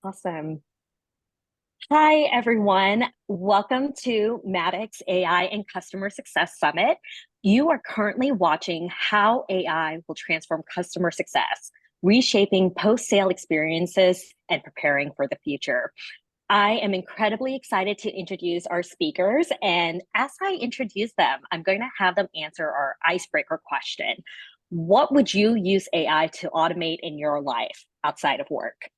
Awesome. Hi, everyone. Welcome to Maddox AI and Customer Success Summit. You are currently watching how AI will transform customer success, reshaping post-sale experiences and preparing for the future. I am incredibly excited to introduce our speakers. And as I introduce them, I'm going to have them answer our icebreaker question. What would you use AI to automate in your life outside of work?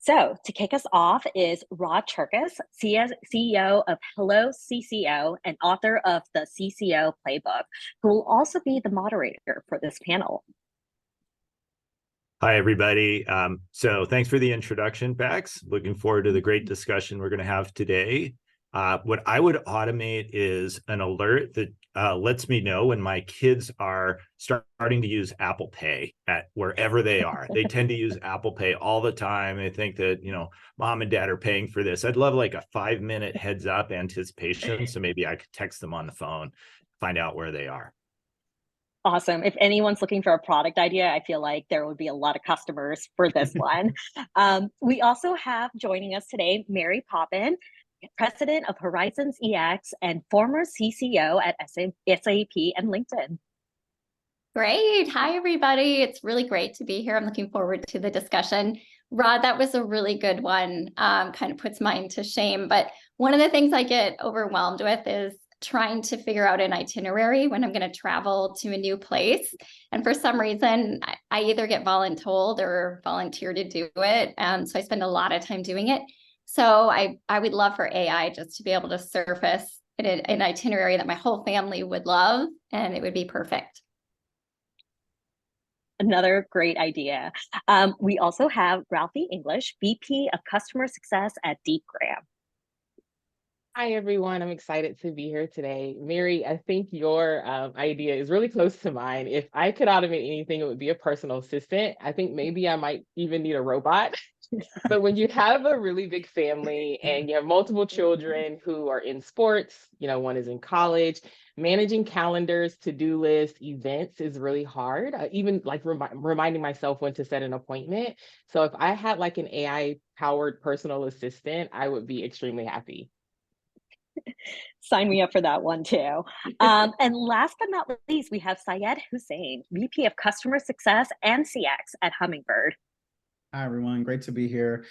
So to kick us off is Rod Cherkis, CEO of HelloCCO and author of the CCO Playbook, who will also be the moderator for this panel. Hi, everybody. So thanks for the introduction, Bex. Looking forward to the great discussion we're going to have today. What I would automate is an alert that lets me know when my kids are starting to use Apple Pay at wherever they are. They tend to use Apple Pay all the time. They think that, mom and dad are paying for this. I'd love like a 5-minute heads up anticipation. So maybe I could text them on the phone, find out where they are. Awesome. If anyone's looking for a product idea, I feel like there would be a lot of customers for this one. We also have joining us today, Mary Poppin, president of HRIZONS EX and former CCO at SAP and LinkedIn. Great. Hi, everybody. It's really great to be here. I'm looking forward to the discussion. Rod, that was a really good one. Kind of puts mine to shame. But one of the things I get overwhelmed with is trying to figure out an itinerary when I'm going to travel to a new place. And for some reason, I either get voluntold or volunteer to do it. So I spend a lot of time doing it. So I would love for AI just to be able to surface an itinerary that my whole family would love, and it would be perfect. Another great idea. We also have Ralphie English, VP of Customer Success at DeepGram. Hi, everyone. I'm excited to be here today. Mary, I think your idea is really close to mine. If I could automate anything, it would be a personal assistant. I think maybe I might even need a robot. But when you have a really big family and you have multiple children who are in sports, one is in college, managing calendars, to-do lists, events is really hard. Even like reminding myself when to set an appointment. So if I had like an AI-powered personal assistant, I would be extremely happy. Sign me up for that one too. And last but not least, we have Syed Hussein, VP of Customer Success and CX at Hummingbird. Hi, everyone. Great to be here.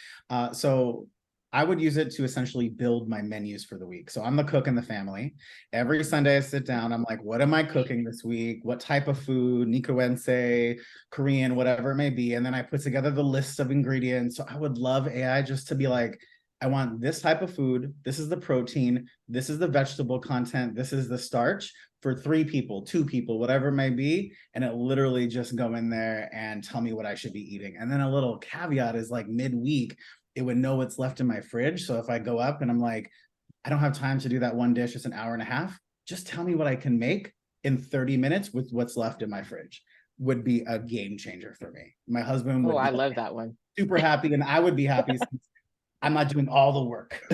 So I would use it to essentially build my menus for the week. So I'm the cook in the family. Every Sunday I sit down, I'm like, what am I cooking this week? What type of food, Nikuense, Korean, whatever it may be. And then I put together the list of ingredients. So I would love AI just to be like, I want this type of food. This is the protein. This is the vegetable content. This is the starch for 3 people, 2 people, whatever it may be. And it literally just go in there and tell me what I should be eating. And then a little caveat is like midweek, it would know what's left in my fridge. So if I go up and I'm like, I don't have time to do that one dish, it's an hour and a half, just tell me what I can make in 30 minutes with what's left in my fridge. Would be a game changer for me. My husband would I love that one. Super happy, and I would be happy since I'm not doing all the work.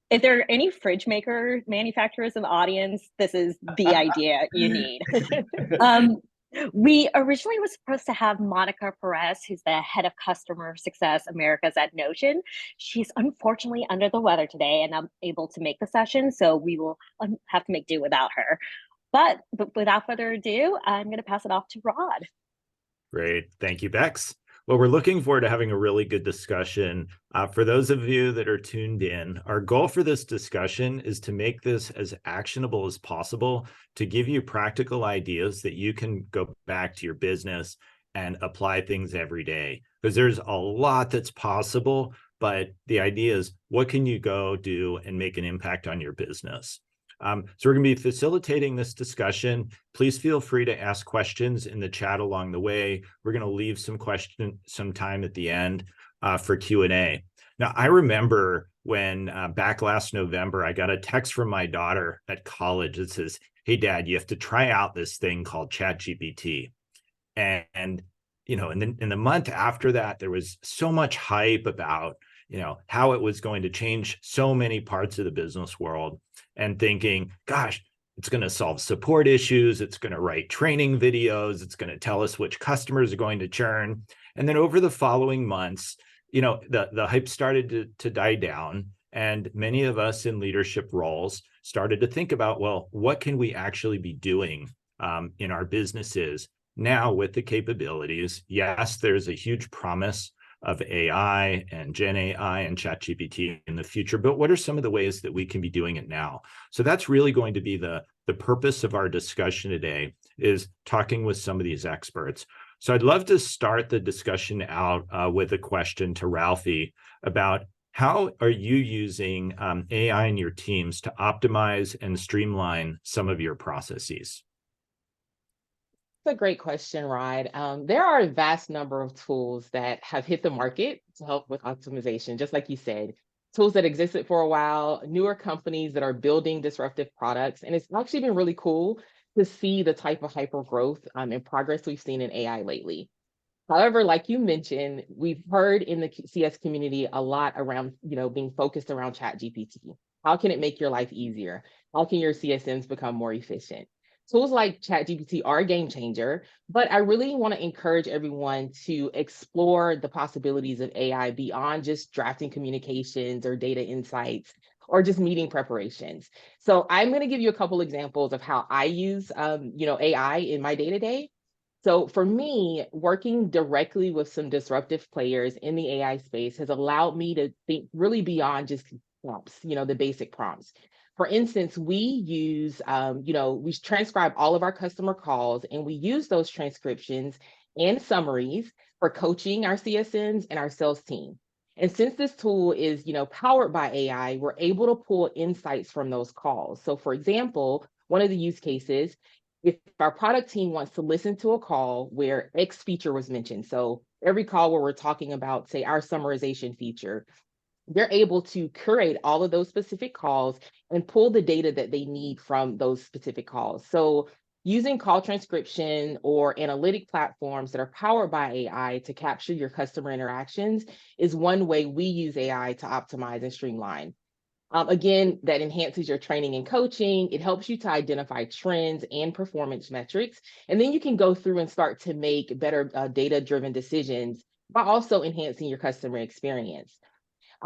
If there are any fridge maker manufacturers in the audience, this is the idea you need. We originally were supposed to have Monica Perez, who's the head of customer success Americas at Notion. She's unfortunately under the weather today and unable to make the session, so we will have to make do without her. But without further ado, I'm going to pass it off to Rod. Great. Thank you, Bex. Well, we're looking forward to having a really good discussion. For those of you that are tuned in, our goal for this discussion is to make this as actionable as possible, to give you practical ideas that you can go back to your business and apply things every day. Because there's a lot that's possible, but the idea is, what can you go do and make an impact on your business? So we're going to be facilitating this discussion. Please feel free to ask questions in the chat along the way. We're going to leave some time at the end for Q&A. Now, I remember when back last November, I got a text from my daughter at college that says, "Hey, Dad, you have to try out this thing called ChatGPT." And in the month after that, there was so much hype about how it was going to change so many parts of the business world, and thinking, gosh, It's going to solve support issues. It's going to write training videos. It's going to tell us which customers are going to churn. And then over the following months, the hype started to die down. And many of us in leadership roles started to think about, well, what can we actually be doing in our businesses now with the capabilities? Yes, there's a huge promise of AI and Gen AI and ChatGPT in the future, but what are some of the ways that we can be doing it now? So that's really going to be the purpose of our discussion today, is talking with some of these experts. So I'd love to start the discussion out with a question to Ralphie about how are you using AI in your teams to optimize and streamline some of your processes? That's a great question, Rod. There are a vast number of tools that have hit the market to help with optimization, just like you said. Tools that existed for a while, newer companies that are building disruptive products. And it's actually been really cool to see the type of hyper growth and progress we've seen in AI lately. However, like you mentioned, we've heard in the CS community a lot around, being focused around ChatGPT. How can it make your life easier? How can your CSMs become more efficient? Tools like ChatGPT are a game changer, but I really want to encourage everyone to explore the possibilities of AI beyond just drafting communications or data insights or just meeting preparations. So I'm going to give you a couple examples of how I use, AI in my day-to-day. So for me, working directly with some disruptive players in the AI space has allowed me to think really beyond just prompts, the basic prompts. For instance, we use, we transcribe all of our customer calls, and we use those transcriptions and summaries for coaching our CSMs and our sales team. And since this tool is, powered by AI, we're able to pull insights from those calls. So for example, one of the use cases, if our product team wants to listen to a call where X feature was mentioned, so every call where we're talking about, say, our summarization feature, they're able to curate all of those specific calls and pull the data that they need from those specific calls. So using call transcription or analytic platforms that are powered by AI to capture your customer interactions is one way we use AI to optimize and streamline. Again, that enhances your training and coaching. It helps you to identify trends and performance metrics. And then you can go through and start to make better data-driven decisions while also enhancing your customer experience.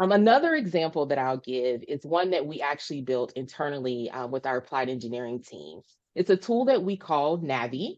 Another example that I'll give is one that we actually built internally with our applied engineering team. It's a tool that we call Navi.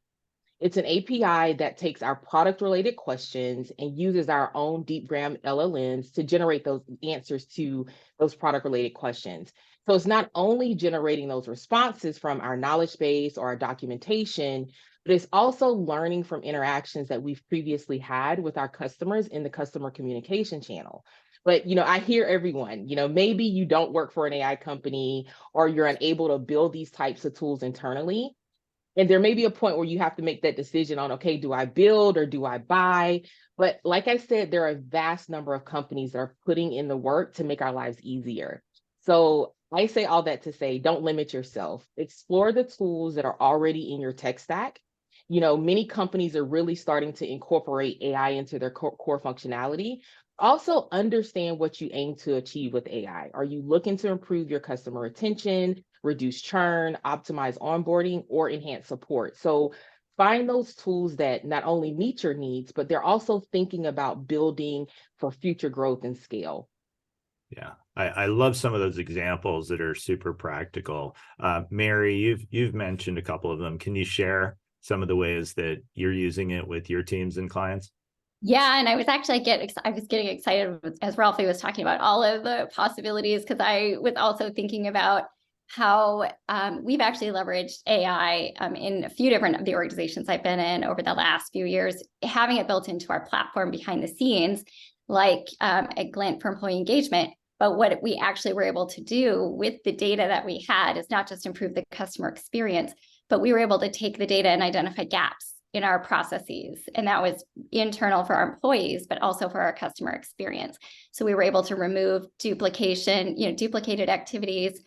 It's an API that takes our product-related questions and uses our own DeepGram LLMs to generate those answers to those product-related questions. So it's not only generating those responses from our knowledge base or our documentation, but it's also learning from interactions that we've previously had with our customers in the customer communication channel. But, I hear everyone, maybe you don't work for an AI company or you're unable to build these types of tools internally. And there may be a point where you have to make that decision on, okay, do I build or do I buy? But like I said, there are a vast number of companies that are putting in the work to make our lives easier. So I say all that to say, don't limit yourself. Explore the tools that are already in your tech stack. Many companies are really starting to incorporate AI into their core functionality. Also understand what you aim to achieve with AI. Are you looking to improve your customer retention, reduce churn, optimize onboarding, or enhance support? So find those tools that not only meet your needs, but they're also thinking about building for future growth and scale. Yeah, I love some of those examples that are super practical. Mary, you've mentioned a couple of them. Can you share some of the ways that you're using it with your teams and clients? Yeah, and I was actually getting excited as Ralphie was talking about all of the possibilities, because I was also thinking about how we've actually leveraged AI in a few different of the organizations I've been in over the last few years, having it built into our platform behind the scenes, like at Glint for employee engagement. But what we actually were able to do with the data that we had is not just improve the customer experience, but we were able to take the data and identify gaps in our processes. And that was internal for our employees, but also for our customer experience. So we were able to remove duplication, duplicated activities,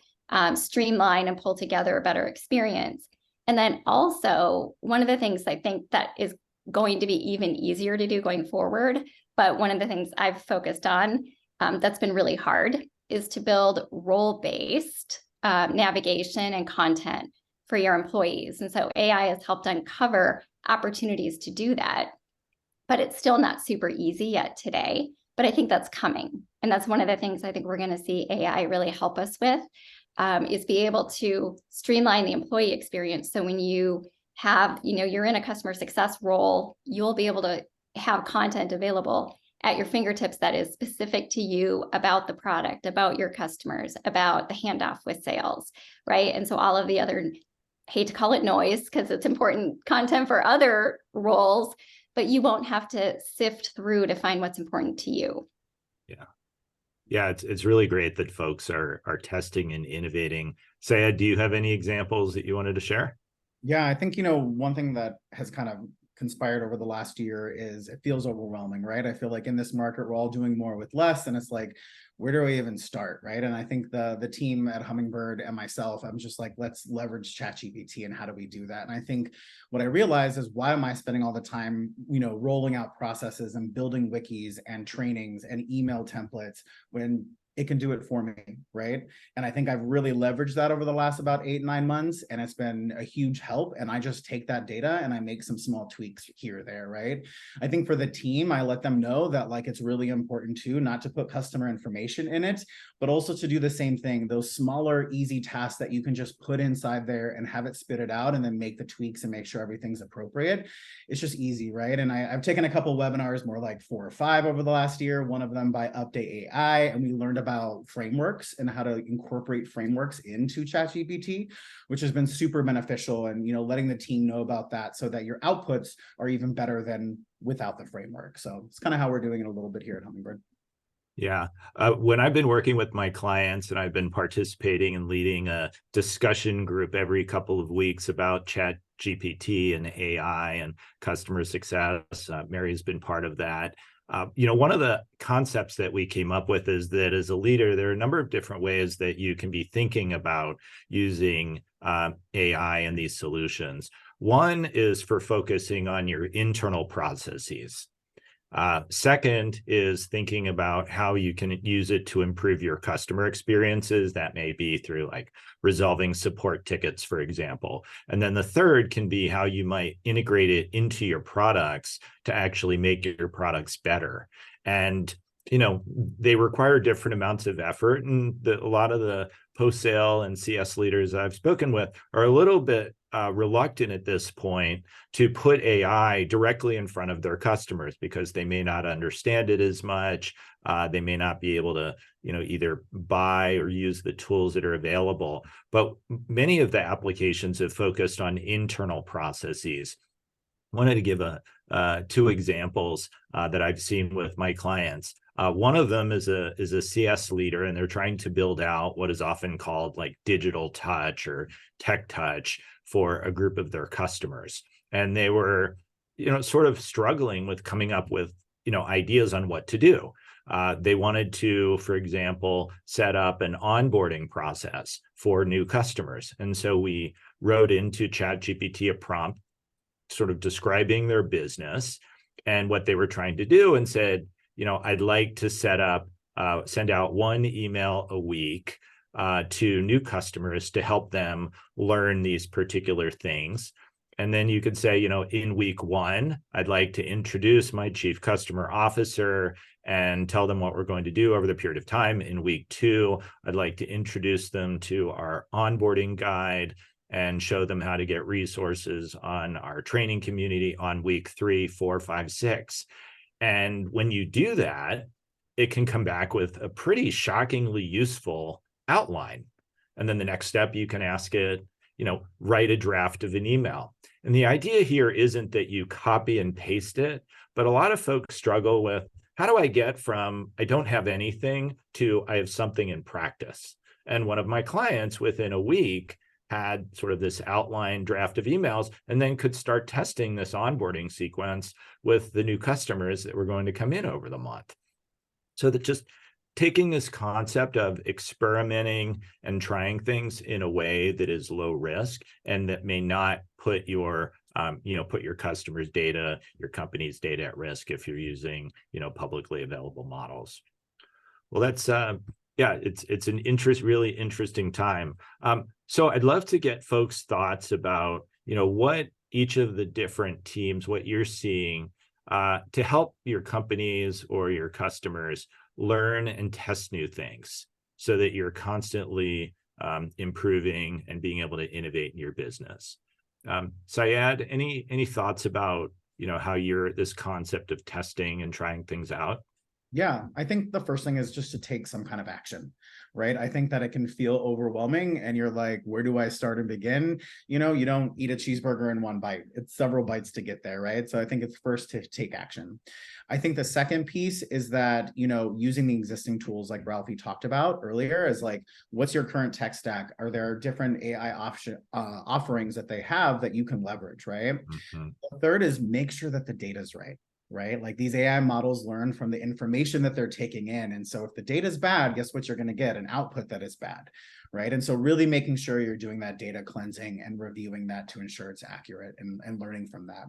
streamline and pull together a better experience. And then also, one of the things I think that is going to be even easier to do going forward, but one of the things I've focused on that's been really hard, is to build role-based navigation and content for your employees. And so AI has helped uncover opportunities to do that, but it's still not super easy yet today. But I think that's coming. And that's one of the things I think we're going to see AI really help us with, is be able to streamline the employee experience. So when you have, you're in a customer success role, you'll be able to have content available at your fingertips that is specific to you about the product, about your customers, about the handoff with sales, right? And so all of the other, hate to call it noise because it's important content for other roles, but you won't have to sift through to find what's important to you. Yeah, it's really great that folks are testing and innovating. Sayed, do you have any examples that you wanted to share? Yeah, I think, one thing that has kind of conspired over the last year is it feels overwhelming, right? I feel like in this market, we're all doing more with less, and it's like, where do I even start, right? And I think the team at Hummingbird and myself, I'm just like, let's leverage ChatGPT, and how do we do that? And I think what I realized is, why am I spending all the time, rolling out processes and building wikis and trainings and email templates when it can do it for me, right? And I think I've really leveraged that over the last about 8-9 months, and it's been a huge help. And I just take that data and I make some small tweaks here or there, right? I think for the team, I let them know that like it's really important too, not to put customer information in it, but also to do the same thing, those smaller, easy tasks that you can just put inside there and have it spit it out, and then make the tweaks and make sure everything's appropriate. It's just easy, right? And I've taken a couple webinars, more like 4 or 5 over the last year, one of them by Update AI, and we learned about frameworks and how to incorporate frameworks into ChatGPT, which has been super beneficial. And letting the team know about that so that your outputs are even better than without the framework. So it's kind of how we're doing it a little bit here at Hummingbird. Yeah. When I've been working with my clients, and I've been participating and leading a discussion group every couple of weeks about ChatGPT and AI and customer success, Mary's been part of that. One of the concepts that we came up with is that as a leader, there are a number of different ways that you can be thinking about using AI in these solutions. One is for focusing on your internal processes. Second is thinking about how you can use it to improve your customer experiences. That may be through like resolving support tickets, for example. And then the third can be how you might integrate it into your products to actually make your products better. And they require different amounts of effort, and a lot of the post-sale and CS leaders I've spoken with are a little bit reluctant at this point to put AI directly in front of their customers, because they may not understand it as much. They may not be able to, either buy or use the tools that are available. But many of the applications have focused on internal processes. I wanted to give 2 examples that I've seen with my clients. One of them is a CS leader, and they're trying to build out what is often called like digital touch or tech touch for a group of their customers. And they were, sort of struggling with coming up with, ideas on what to do. They wanted to, for example, set up an onboarding process for new customers. And so we wrote into ChatGPT a prompt sort of describing their business and what they were trying to do, and said, I'd like to send out 1 email a week to new customers to help them learn these particular things. And then you could say, in week 1, I'd like to introduce my chief customer officer and tell them what we're going to do over the period of time. In week 2, I'd like to introduce them to our onboarding guide and show them how to get resources on our training community on week 3, 4, 5, 6. And when you do that, it can come back with a pretty shockingly useful outline. And then the next step, you can ask it, write a draft of an email. And the idea here isn't that you copy and paste it, but a lot of folks struggle with, how do I get from I don't have anything to I have something in practice? And one of my clients within a week had sort of this outline draft of emails, and then could start testing this onboarding sequence with the new customers that were going to come in over the month. So that just taking this concept of experimenting and trying things in a way that is low risk and that may not put your customers' data, your company's data at risk if you're using, publicly available models. Well, that's Yeah, it's an really interesting time. So I'd love to get folks' thoughts about, what each of the different teams, what you're seeing to help your companies or your customers learn and test new things so that you're constantly improving and being able to innovate in your business. Syed, any thoughts about, how this concept of testing and trying things out? Yeah, I think the first thing is just to take some kind of action, right? I think that it can feel overwhelming and you're like, where do I start and begin? You don't eat a cheeseburger in one bite. It's several bites to get there, right? So I think it's first to take action. I think the second piece is that, using the existing tools like Ralphie talked about earlier is like, what's your current tech stack? Are there different AI offerings that they have that you can leverage, right? Mm-hmm. The third is make sure that the data's right? Like these AI models learn from the information that they're taking in. And so if the data is bad, guess what you're going to get? An output that is bad, right? And so really making sure you're doing that data cleansing and reviewing that to ensure it's accurate and learning from that.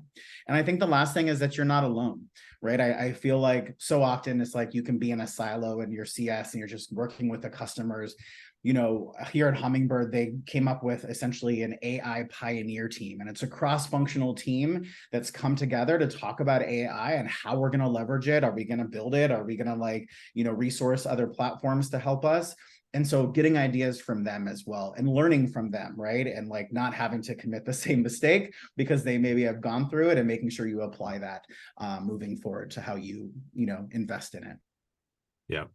And I think the last thing is that you're not alone, right? I feel like so often it's like you can be in a silo in your CS and you're just working with the customers. Here at Hummingbird, they came up with essentially an AI pioneer team, and it's a cross-functional team that's come together to talk about AI and how we're going to leverage it. Are we going to build it? Are we going to, resource other platforms to help us? And so getting ideas from them as well and learning from them, right? And like not having to commit the same mistake because they maybe have gone through it, and making sure you apply that moving forward to how you invest in it. Yeah.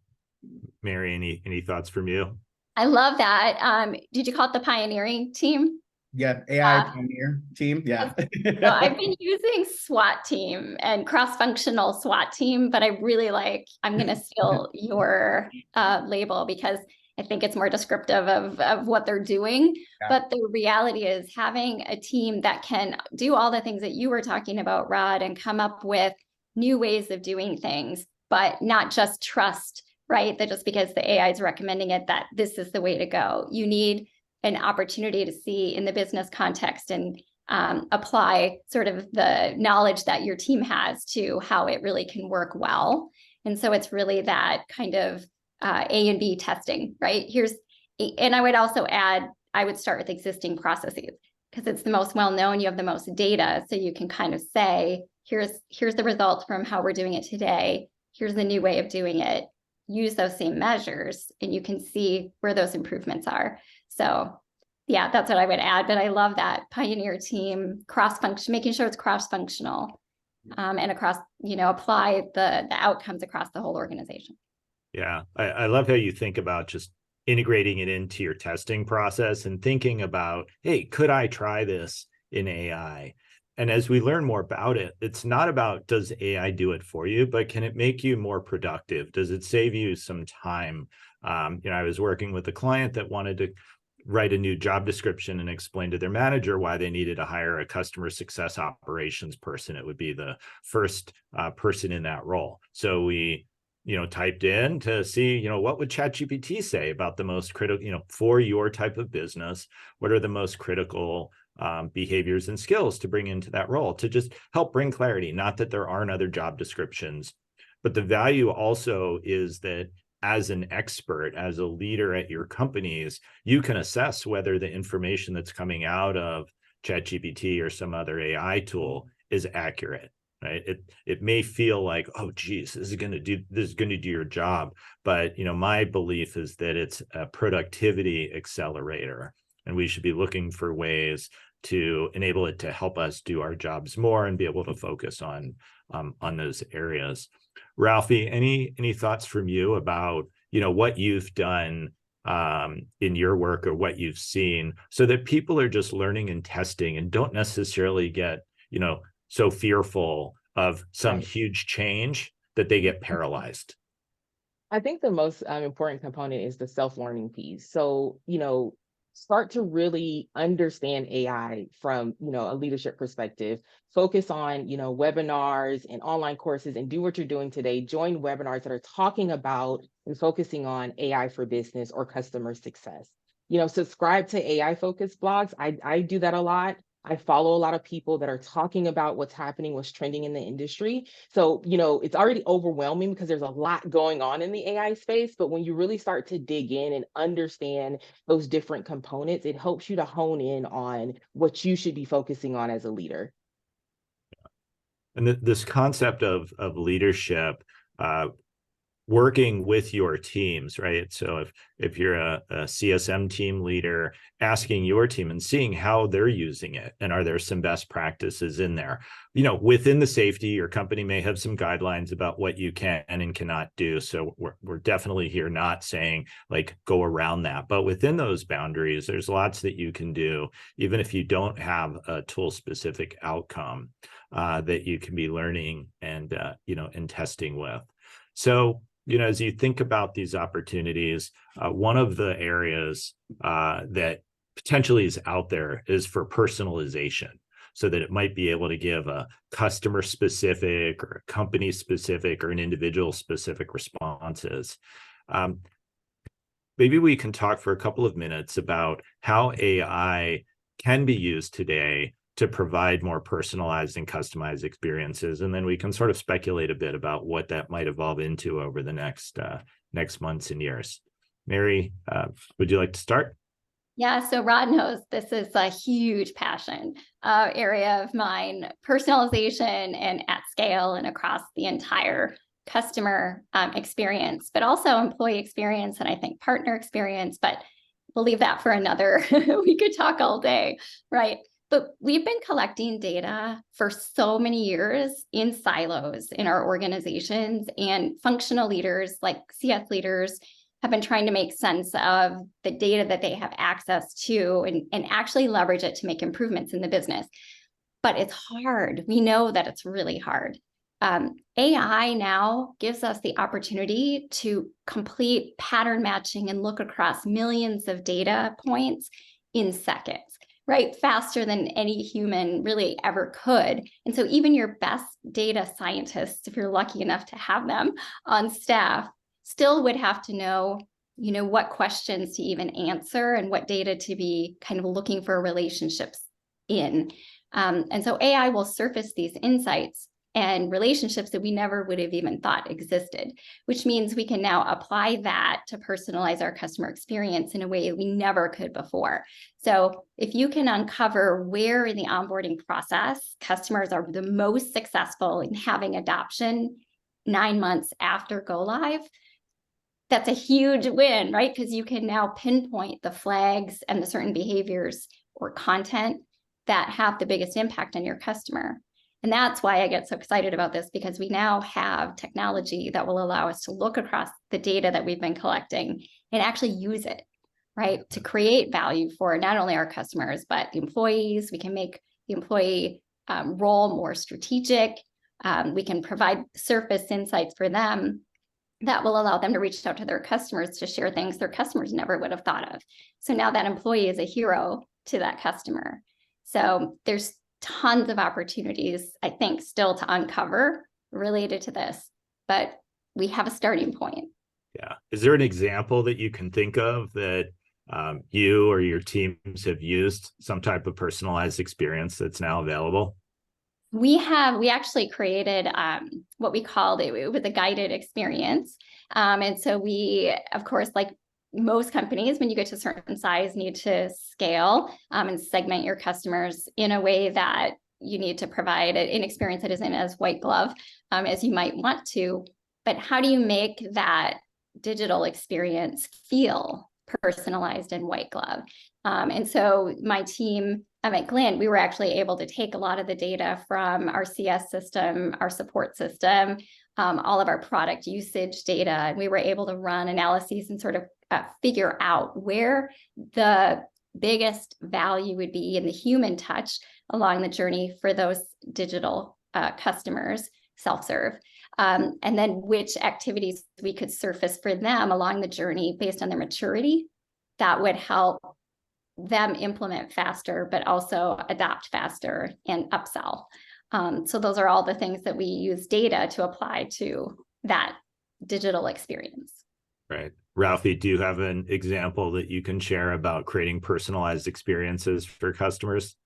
Mary, any thoughts from you? I love that. Did you call it the pioneering team? Yeah, AI pioneer team. Yeah. So I've been using SWAT team and cross-functional SWAT team, but I'm going to steal your label because I think it's more descriptive of what they're doing. Yeah. But the reality is having a team that can do all the things that you were talking about, Rod, and come up with new ways of doing things, but not just trust, right? That just because the AI is recommending it, that this is the way to go. You need an opportunity to see in the business context and apply sort of the knowledge that your team has to how it really can work well. And so it's really that kind of A and B testing, right? And I would also add, I would start with existing processes because it's the most well-known, you have the most data. So you can kind of say, here's the results from how we're doing it today. Here's the new way of doing it. Use those same measures and you can see where those improvements are. So yeah, that's what I would add. But I love that pioneer team, cross-function, making sure it's cross-functional and across, apply the outcomes across the whole organization. Yeah, I love how you think about just integrating it into your testing process and thinking about, hey, could I try this in AI? And as we learn more about it, it's not about does AI do it for you, but can it make you more productive? Does it save you some time? I was working with a client that wanted to write a new job description and explain to their manager why they needed to hire a customer success operations person. It would be the first person in that role. So we typed in to see, what would ChatGPT say about the most critical, for your type of business, what are the most critical behaviors and skills to bring into that role to just help bring clarity. Not that there aren't other job descriptions, but the value also is that as an expert, as a leader at your companies, you can assess whether the information that's coming out of ChatGPT or some other AI tool is accurate. Right? It may feel like, oh, geez, this is going to do your job, but my belief is that it's a productivity accelerator, and we should be looking for ways to enable it to help us do our jobs more and be able to focus on those areas. Ralphie, any thoughts from you about what you've done in your work or what you've seen, so that people are just learning and testing and don't necessarily get so fearful of some huge change that they get paralyzed? I think the most important component is the self-learning piece. So, start to really understand AI from, a leadership perspective. Focus on, webinars and online courses, and do what you're doing today. Join webinars that are talking about and focusing on AI for business or customer success. Subscribe to AI focused blogs. I do that a lot. I follow a lot of people that are talking about what's happening, what's trending in the industry. So, it's already overwhelming because there's a lot going on in the AI space. But when you really start to dig in and understand those different components, it helps you to hone in on what you should be focusing on as a leader. And this concept of leadership, working with your teams, right? So if you're a CSM team leader, asking your team and seeing how they're using it, and are there some best practices in there? Within the safety, your company may have some guidelines about what you can and cannot do. So we're definitely here not saying like go around that, but within those boundaries, there's lots that you can do, even if you don't have a tool specific outcome that you can be learning and and testing with. So as you think about these opportunities, one of the areas that potentially is out there is for personalization, so that it might be able to give a customer specific or a company specific or an individual specific responses. Maybe we can talk for a couple of minutes about how AI can be used today to provide more personalized and customized experiences. And then we can sort of speculate a bit about what that might evolve into over the next months and years. Mary, would you like to start? Yeah, so Rod knows this is a huge passion area of mine, personalization and at scale and across the entire customer experience, but also employee experience and I think partner experience, but we'll leave that for another. We could talk all day, right? But we've been collecting data for so many years in silos in our organizations, and functional leaders like CS leaders have been trying to make sense of the data that they have access to and actually leverage it to make improvements in the business. But it's hard. We know that it's really hard. AI now gives us the opportunity to complete pattern matching and look across millions of data points in seconds. Right? Faster than any human really ever could. And so even your best data scientists, if you're lucky enough to have them on staff, still would have to know, what questions to even answer and what data to be kind of looking for relationships in. And so AI will surface these insights and relationships that we never would have even thought existed, which means we can now apply that to personalize our customer experience in a way we never could before. So if you can uncover where in the onboarding process customers are the most successful in having adoption 9 months after go live, that's a huge win, right? Because you can now pinpoint the flags and the certain behaviors or content that have the biggest impact on your customer. And that's why I get so excited about this, because we now have technology that will allow us to look across the data that we've been collecting and actually use it, right? To create value for not only our customers, but the employees. We can make the employee role more strategic. We can provide surface insights for them that will allow them to reach out to their customers to share things their customers never would have thought of. So now that employee is a hero to that customer. So there's tons of opportunities, I think, still to uncover related to this, but we have a starting point. Yeah. Is there an example that you can think of that you or your teams have used, some type of personalized experience that's now available? We actually created what we called it was a guided experience. And so we, of course, like most companies, when you get to a certain size, need to scale and segment your customers in a way that you need to provide an experience that isn't as white glove as you might want to. But how do you make that digital experience feel personalized and white glove? And so my team at Glint, we were actually able to take a lot of the data from our CS system, our support system, all of our product usage data, and we were able to run analyses and sort of figure out where the biggest value would be in the human touch along the journey for those digital customers, self-serve, and then which activities we could surface for them along the journey based on their maturity that would help them implement faster, but also adopt faster and upsell. So those are all the things that we use data to apply to that digital experience. Right. Ralphie, do you have an example that you can share about creating personalized experiences for customers?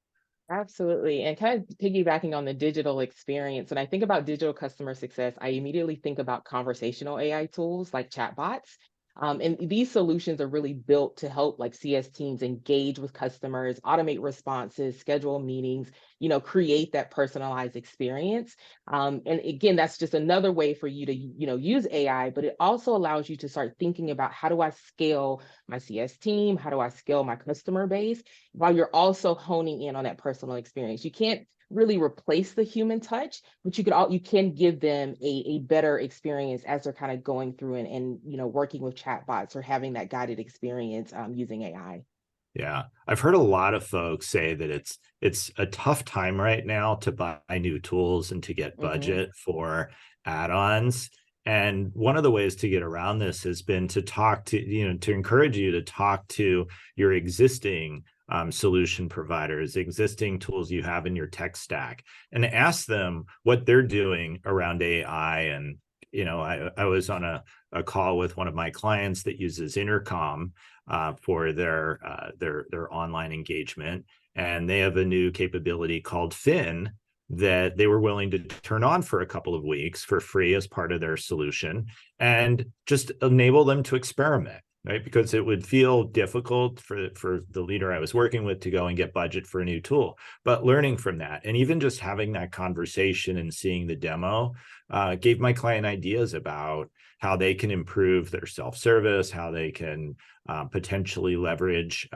Absolutely. And kind of piggybacking on the digital experience, when I think about digital customer success, I immediately think about conversational AI tools like chatbots. And these solutions are really built to help like CS teams engage with customers, automate responses, schedule meetings, create that personalized experience. And again, that's just another way for you to, use AI, but it also allows you to start thinking about how do I scale my CS team? How do I scale my customer base? While you're also honing in on that personal experience. You can't really replace the human touch, but you can give them a better experience as they're kind of going through and working with chatbots or having that guided experience using AI. Yeah, I've heard a lot of folks say that it's a tough time right now to buy new tools and to get Hmm. budget for add-ons. And one of the ways to get around this has been to talk to, to encourage you to talk to your existing solution providers, existing tools you have in your tech stack, and ask them what they're doing around AI. And, I was on a call with one of my clients that uses Intercom for their online engagement, and they have a new capability called Fin that they were willing to turn on for a couple of weeks for free as part of their solution, and just enable them to experiment, right? Because it would feel difficult for the leader I was working with to go and get budget for a new tool. But learning from that, and even just having that conversation and seeing the demo, gave my client ideas about how they can improve their self-service, how they can potentially leverage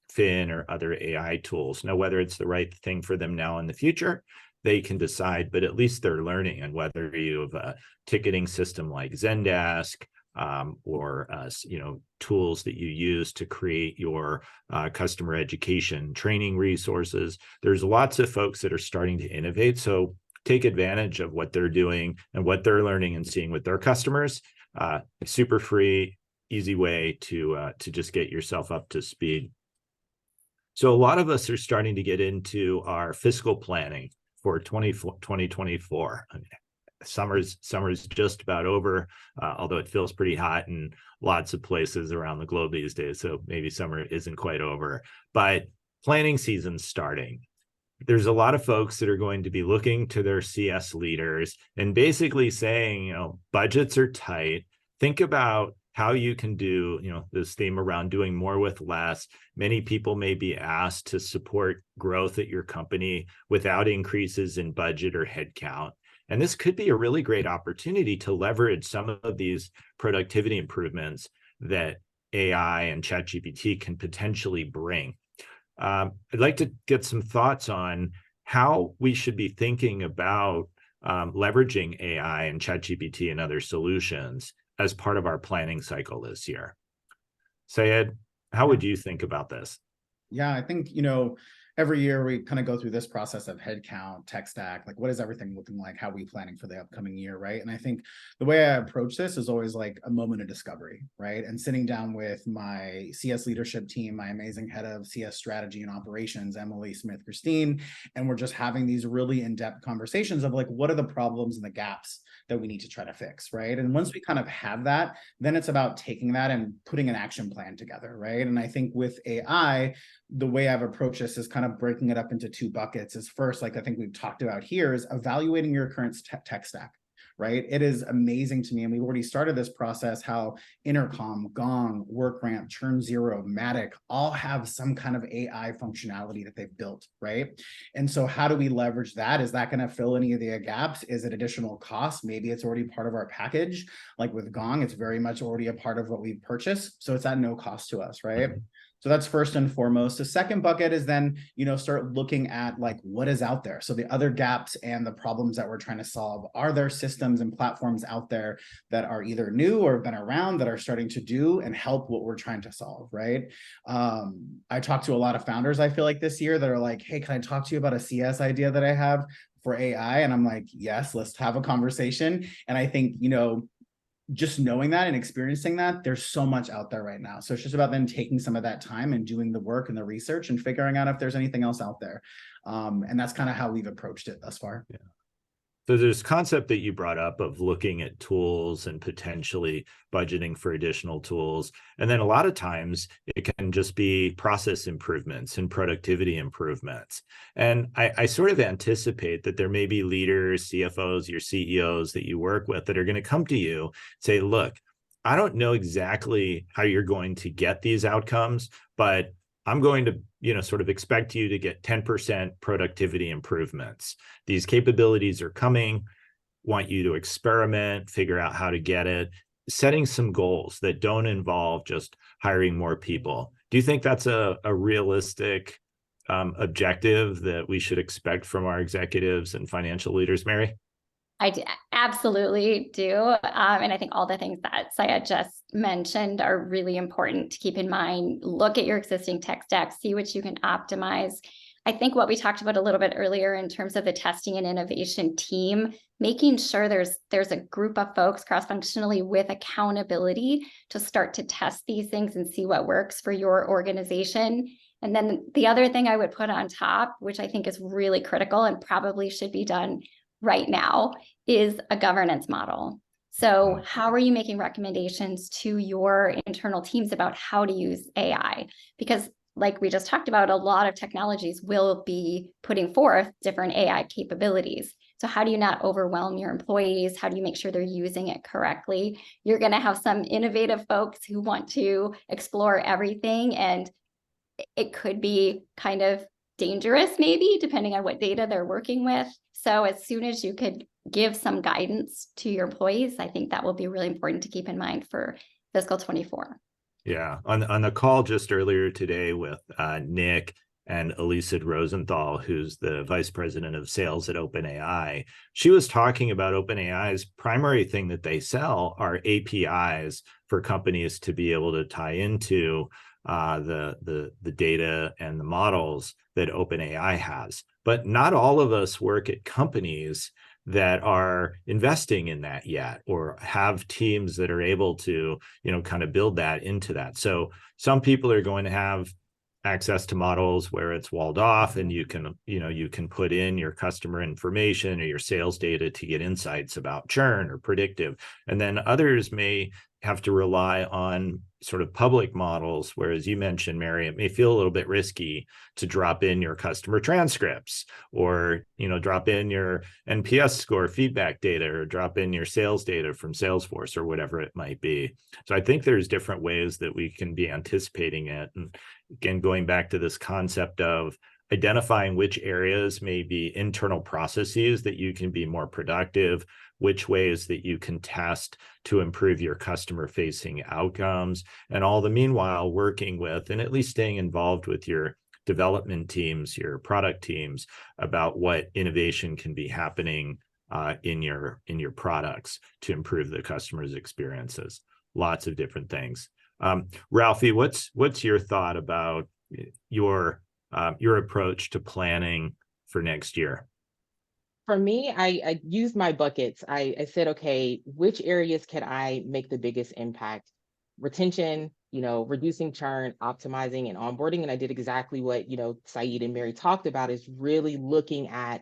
Fin or other AI tools. Now, whether it's the right thing for them now in the future, they can decide, but at least they're learning. And whether you have a ticketing system like Zendesk, or tools that you use to create your customer education training resources, there's lots of folks that are starting to innovate. So take advantage of what they're doing and what they're learning and seeing with their customers. Super free, easy way to just get yourself up to speed. So a lot of us are starting to get into our fiscal planning for 2024. I mean, summer's just about over, although it feels pretty hot in lots of places around the globe these days. So maybe summer isn't quite over, but planning season's starting. There's a lot of folks that are going to be looking to their CS leaders and basically saying, budgets are tight. Think about how you can do, this theme around doing more with less. Many people may be asked to support growth at your company without increases in budget or headcount. And this could be a really great opportunity to leverage some of these productivity improvements that AI and ChatGPT can potentially bring. I'd like to get some thoughts on how we should be thinking about leveraging AI and ChatGPT and other solutions as part of our planning cycle this year. Syed, how would you think about this? Yeah, I think, every year we kind of go through this process of headcount, tech stack, like what is everything looking like? How are we planning for the upcoming year, right? And I think the way I approach this is always like a moment of discovery, right? And sitting down with my CS leadership team, my amazing head of CS strategy and operations, Emily Smith Christine, and we're just having these really in-depth conversations of like, what are the problems and the gaps that we need to try to fix, right? And once we kind of have that, then it's about taking that and putting an action plan together, right? And I think with AI, the way I've approached this is kind of breaking it up into two buckets. Is first, like I think we've talked about here, is evaluating your current tech stack, right? It is amazing to me, and we've already started this process, how Intercom, Gong, WorkRamp, Churn Zero, Matic all have some kind of AI functionality that they've built, right? And so how do we leverage that? Is that going to fill any of the gaps? Is it additional cost? Maybe it's already part of our package. Like with Gong, it's very much already a part of what we purchase. So it's at no cost to us, right? So that's first and foremost. The second bucket is then, start looking at like what is out there. So the other gaps and the problems that we're trying to solve. Are there systems and platforms out there that are either new or have been around that are starting to do and help what we're trying to solve, right? I talked to a lot of founders, I feel like this year, that are like, hey, can I talk to you about a CS idea that I have for AI? And I'm like, yes, let's have a conversation. And I think, just knowing that and experiencing that, there's so much out there right now. So it's just about then taking some of that time and doing the work and the research and figuring out if there's anything else out there. And that's kind of how we've approached it thus far. Yeah. So there's concept that you brought up of looking at tools and potentially budgeting for additional tools. And then a lot of times it can just be process improvements and productivity improvements. And I sort of anticipate that there may be leaders, CFOs, your CEOs that you work with that are going to come to you, say, look, I don't know exactly how you're going to get these outcomes, but I'm going to, sort of expect you to get 10% productivity improvements. These capabilities are coming, want you to experiment, figure out how to get it, setting some goals that don't involve just hiring more people. Do you think that's a realistic objective that we should expect from our executives and financial leaders, Mary? Absolutely do. And I think all the things that Syed just mentioned are really important to keep in mind. Look at your existing tech stack, see what you can optimize. I think what we talked about a little bit earlier in terms of the testing and innovation team, making sure there's a group of folks cross-functionally with accountability to start to test these things and see what works for your organization. And then the other thing I would put on top, which I think is really critical and probably should be done right now, is a governance model. So how are you making recommendations to your internal teams about how to use AI? Because like we just talked about, a lot of technologies will be putting forth different AI capabilities. So how do you not overwhelm your employees? How do you make sure they're using it correctly? You're going to have some innovative folks who want to explore everything, and it could be kind of dangerous, maybe, depending on what data they're working with. So as soon as you could give some guidance to your employees, I think that will be really important to keep in mind for fiscal 24. Yeah, on the call just earlier today with Nick and Elisa Rosenthal, who's the vice president of sales at OpenAI, she was talking about OpenAI's primary thing that they sell are APIs for companies to be able to tie into the data and the models that OpenAI has. But not all of us work at companies that are investing in that yet, or have teams that are able to, kind of build that into that. So some people are going to have access to models where it's walled off, and you can put in your customer information or your sales data to get insights about churn or predictive. And then others may have to rely on sort of public models, whereas you mentioned, Mary, it may feel a little bit risky to drop in your customer transcripts, or drop in your NPS score feedback data, or drop in your sales data from Salesforce, or whatever it might be. So I think there's different ways that we can be anticipating it. And again, going back to this concept of identifying which areas may be internal processes that you can be more productive, which ways that you can test to improve your customer facing outcomes, and all the meanwhile working with and at least staying involved with your development teams, your product teams, about what innovation can be happening in your products to improve the customer's experiences. Lots of different things. Ralphie, what's your thought about your approach to planning for next year? For me, I used my buckets. I said, okay, which areas can I make the biggest impact? Retention, reducing churn, optimizing, and onboarding. And I did exactly what, Saeed and Mary talked about, is really looking at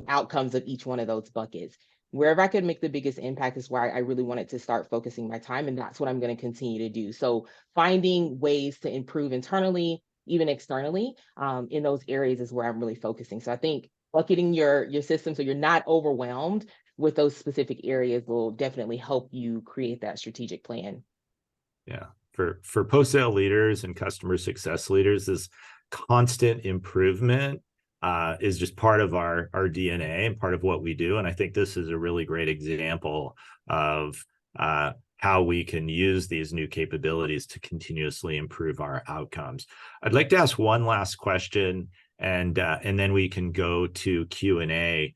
outcomes of each one of those buckets. Wherever I could make the biggest impact is where I really wanted to start focusing my time. And that's what I'm going to continue to do. So finding ways to improve internally, even externally, in those areas is where I'm really focusing. So I think bucketing your system so you're not overwhelmed with those specific areas will definitely help you create that strategic plan. Yeah, for post-sale leaders and customer success leaders, this constant improvement is just part of our DNA and part of what we do. And I think this is a really great example of how we can use these new capabilities to continuously improve our outcomes. I'd like to ask one last question, and then we can go to Q&A.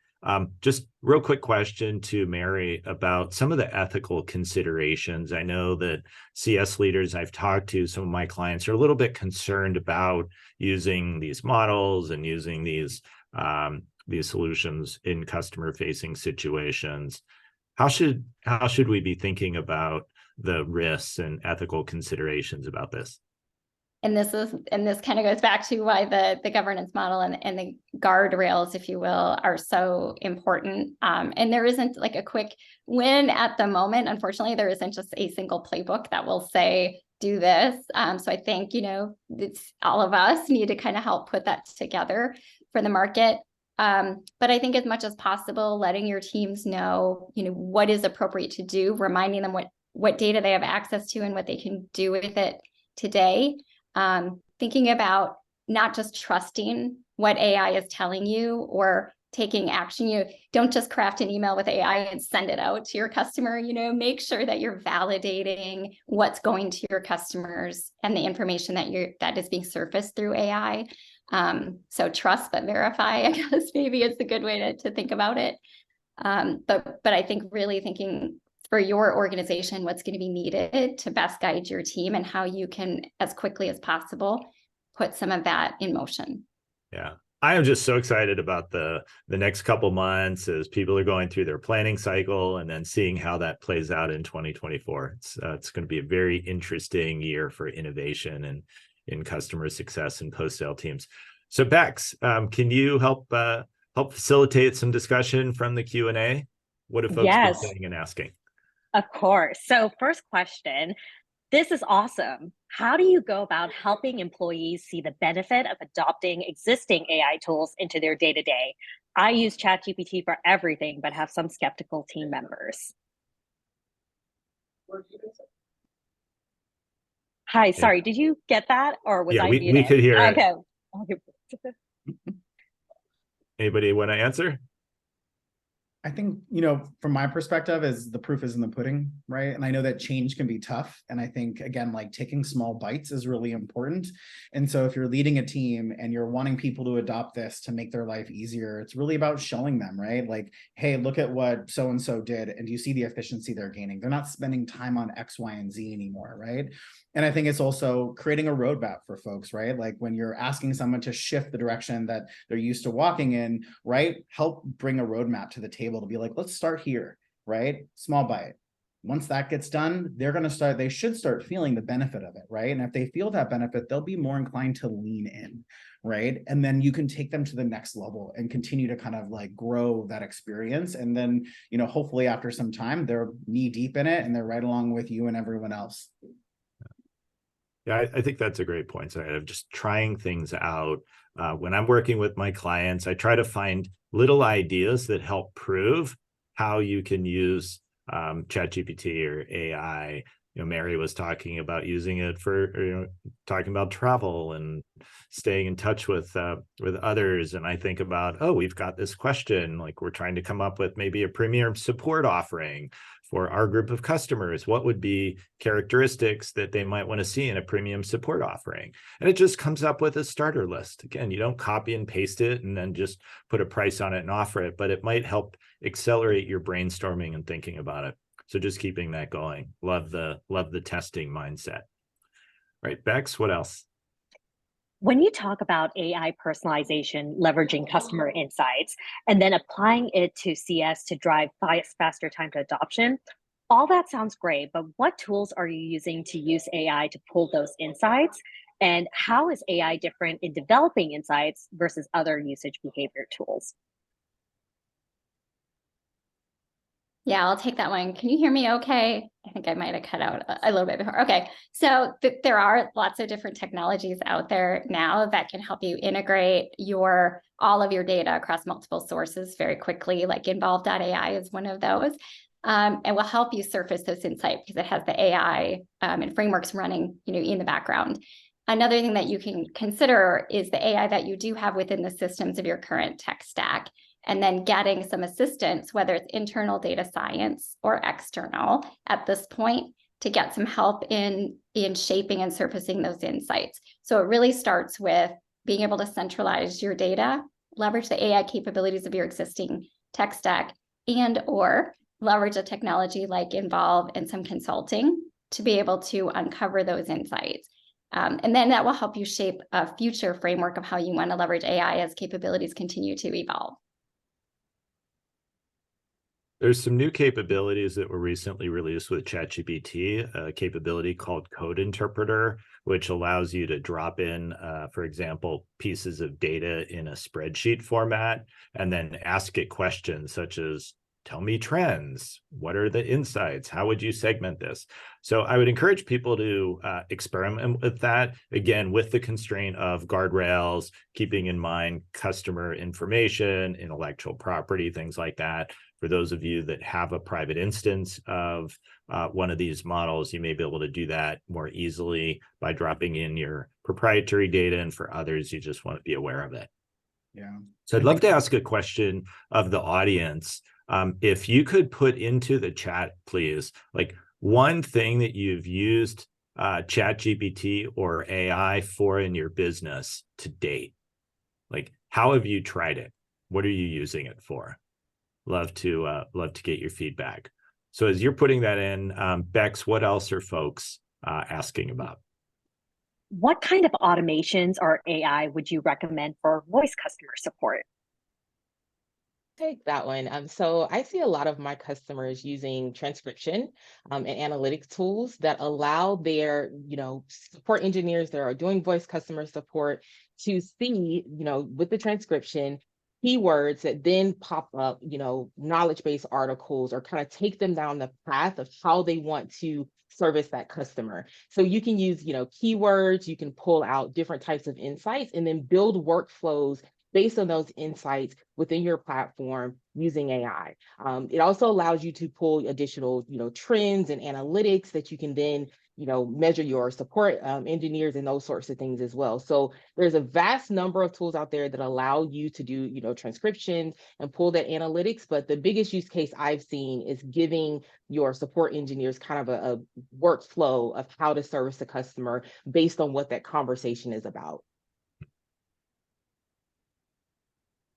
Just real quick question to Mary about some of the ethical considerations. I know that CS leaders I've talked to, some of my clients, are a little bit concerned about using these models and using these solutions in customer-facing situations. How should we be thinking about the risks and ethical considerations about this? this kind of goes back to why the governance model and the guardrails, if you will, are so important. And there isn't like a quick win at the moment. Unfortunately, there isn't just a single playbook that will say, do this. So I think, it's all of us need to kind of help put that together for the market. But I think as much as possible, letting your teams know, what is appropriate to do, reminding them what data they have access to and what they can do with it today. Thinking about not just trusting what AI is telling you or taking action. Don't just craft an email with AI and send it out to your customer. Make sure that you're validating what's going to your customers and the information that is being surfaced through AI. So trust but verify, I guess maybe is a good way to think about it. But I think really thinking for your organization, what's going to be needed to best guide your team and how you can, as quickly as possible, put some of that in motion. Yeah. I am just so excited about the next couple months as people are going through their planning cycle and then seeing how that plays out in 2024. It's going to be a very interesting year for innovation and in customer success and post-sale teams. So Bex, can you help facilitate some discussion from the Q&A? What have folks been saying and asking? Of course. So first question, this is awesome. How do you go about helping employees see the benefit of adopting existing AI tools into their day-to-day? I use ChatGPT for everything, but have some skeptical team members. Hi, sorry, did you get that? Or was I muted? We could hear it. Okay. Anybody want to answer? I think, from my perspective, is the proof is in the pudding, right? And I know that change can be tough. And I think, again, like taking small bites is really important. And so if you're leading a team and you're wanting people to adopt this to make their life easier, it's really about showing them, right? Like, hey, look at what so-and-so did. And do you see the efficiency they're gaining? They're not spending time on X, Y, and Z anymore, right? And I think it's also creating a roadmap for folks, right? Like when you're asking someone to shift the direction that they're used to walking in, right? Help bring a roadmap to the table to be like, let's start here, right? Small bite. Once that gets done, they should start feeling the benefit of it, right? And if they feel that benefit, they'll be more inclined to lean in, right? And then you can take them to the next level and continue to kind of like grow that experience. And then, hopefully after some time, they're knee deep in it and they're right along with you and everyone else. Yeah, I think that's a great point. So of just trying things out. When I'm working with my clients, I try to find little ideas that help prove how you can use ChatGPT or AI. Mary was talking about using it for talking about travel and staying in touch with others. And I think about, we've got this question, like we're trying to come up with maybe a premium support offering for our group of customers. What would be characteristics that they might want to see in a premium support offering? And it just comes up with a starter list. Again, you don't copy and paste it and then just put a price on it and offer it, but it might help accelerate your brainstorming and thinking about it. So just keeping that going. Love the testing mindset. Right, Bex, what else? When you talk about AI personalization, leveraging customer insights, and then applying it to CS to drive faster time to adoption, all that sounds great, but what tools are you using to use AI to pull those insights? And how is AI different in developing insights versus other usage behavior tools? Yeah, I'll take that one. Can you hear me okay? I think I might have cut out a little bit before. Okay, so there are lots of different technologies out there now that can help you integrate all of your data across multiple sources very quickly, like Involve.ai is one of those, and will help you surface those insights because it has the AI and frameworks running in the background. Another thing that you can consider is the AI that you do have within the systems of your current tech stack. And then getting some assistance, whether it's internal data science or external at this point, to get some help in shaping and surfacing those insights. So it really starts with being able to centralize your data, leverage the AI capabilities of your existing tech stack, and or leverage a technology like Involve and some consulting to be able to uncover those insights. And then that will help you shape a future framework of how you want to leverage AI as capabilities continue to evolve. There's some new capabilities that were recently released with ChatGPT, a capability called Code Interpreter, which allows you to drop in, for example, pieces of data in a spreadsheet format, and then ask it questions such as, tell me trends. What are the insights? How would you segment this? So I would encourage people to experiment with that, again, with the constraint of guardrails, keeping in mind customer information, intellectual property, things like that. For those of you that have a private instance of one of these models, you may be able to do that more easily by dropping in your proprietary data. And for others, you just want to be aware of it. Yeah. So I'd love to ask a question of the audience. If you could put into the chat, please, like one thing that you've used ChatGPT or AI for in your business to date. Like, how have you tried it? What are you using it for? Love to get your feedback. So as you're putting that in, Bex, what else are folks asking about? What kind of automations or AI would you recommend for voice customer support? Take that one. So I see a lot of my customers using transcription and analytics tools that allow their, support engineers that are doing voice customer support to see, with the transcription, keywords that then pop up, knowledge-based articles, or kind of take them down the path of how they want to service that customer. So you can use, keywords, you can pull out different types of insights and then build workflows based on those insights within your platform using AI. It also allows you to pull additional, trends and analytics that you can then, measure your support engineers and those sorts of things as well. So there's a vast number of tools out there that allow you to do, transcriptions and pull that analytics. But the biggest use case I've seen is giving your support engineers kind of a workflow of how to service the customer based on what that conversation is about.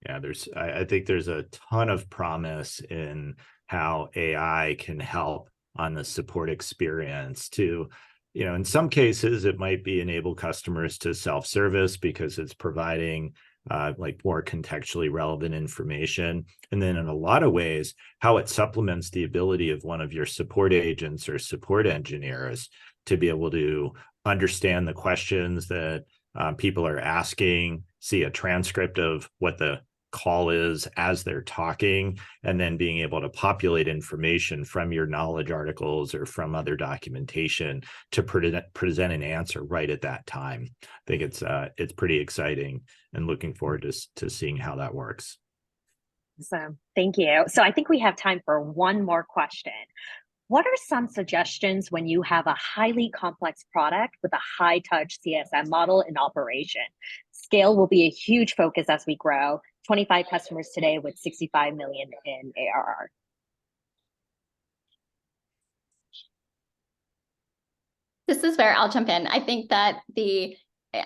Yeah, I think there's a ton of promise in how AI can help on the support experience to, in some cases, it might be enable customers to self-service because it's providing like more contextually relevant information. And then in a lot of ways, how it supplements the ability of one of your support agents or support engineers to be able to understand the questions that people are asking, see a transcript of what the call is as they're talking, and then being able to populate information from your knowledge articles or from other documentation to present an answer right at that time. I think it's pretty exciting, and looking forward to seeing how that works. So thank you. So I think we have time for one more question. What are some suggestions when you have a highly complex product with a high touch CSM model in operation? Scale will be a huge focus as we grow. 25 customers today with 65 million in ARR. This is where I'll jump in. I think that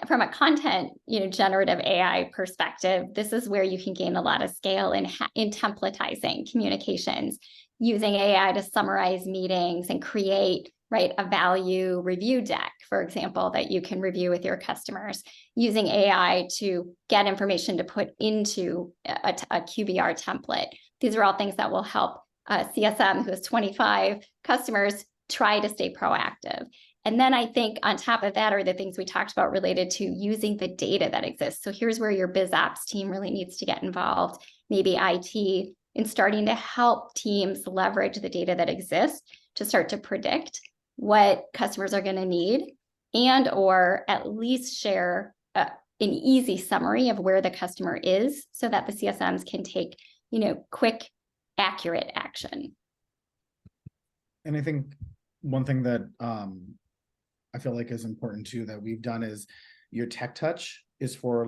from a content, generative AI perspective, this is where you can gain a lot of scale in templatizing communications, using AI to summarize meetings and create a value review deck, for example, that you can review with your customers, using AI to get information to put into a QBR template. These are all things that will help CSM, who has 25 customers, try to stay proactive. And then I think on top of that are the things we talked about related to using the data that exists. So here's where your biz ops team really needs to get involved, maybe IT, in starting to help teams leverage the data that exists to start to predict what customers are going to need, and or at least share an easy summary of where the customer is so that the CSMs can take, quick, accurate action. And I think one thing that I feel like is important too that we've done is your tech touch is for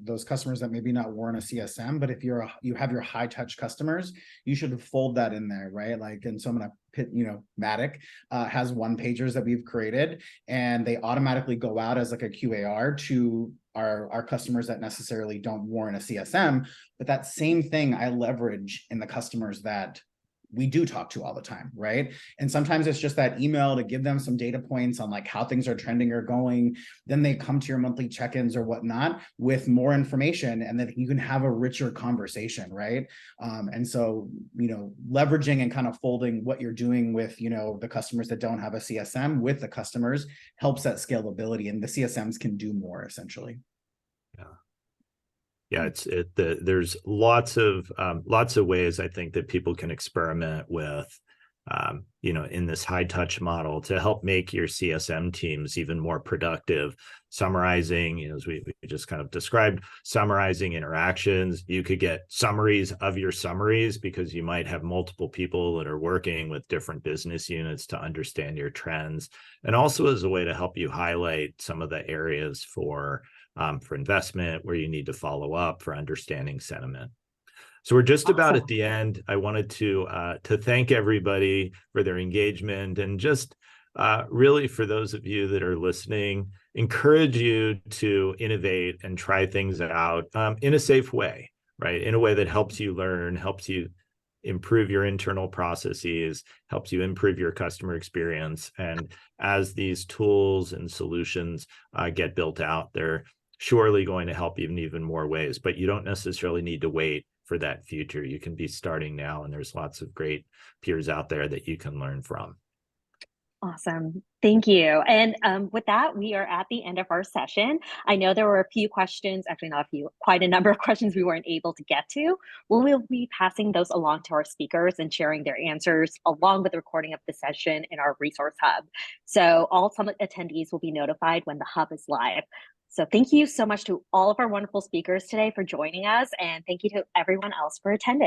those customers that maybe not warrant a CSM, but if you have your high touch customers, you should fold that in there, right? And so I'm gonna put, Matic has one pagers that we've created, and they automatically go out as a QAR to our customers that necessarily don't warrant a CSM. But that same thing I leverage in the customers that we do talk to all the time, right? And sometimes it's just that email to give them some data points on like how things are trending or going. Then they come to your monthly check-ins or whatnot with more information, and then you can have a richer conversation, right? And so, leveraging and kind of folding what you're doing with, the customers that don't have a CSM with the customers helps that scalability, and the CSMs can do more essentially. Yeah, there's lots of ways I think that people can experiment with, in this high touch model to help make your CSM teams even more productive. Summarizing, as we just kind of described, summarizing interactions. You could get summaries of your summaries because you might have multiple people that are working with different business units to understand your trends, and also as a way to help you highlight some of the areas for investment where you need to follow up for understanding sentiment. So we're just about at the end. I wanted to thank everybody for their engagement, and just really for those of you that are listening, encourage you to innovate and try things out in a safe way, right? In a way that helps you learn, helps you improve your internal processes, helps you improve your customer experience. And as these tools and solutions get built out, they're surely going to help you in even more ways, but you don't necessarily need to wait for that future. You can be starting now, and there's lots of great peers out there that you can learn from. Awesome. Thank you. And with that, we are at the end of our session. I know there were a few questions, actually not a few, quite a number of questions we weren't able to get to. We'll be passing those along to our speakers and sharing their answers along with the recording of the session in our resource hub. So all summit attendees will be notified when the hub is live. So thank you so much to all of our wonderful speakers today for joining us, and thank you to everyone else for attending.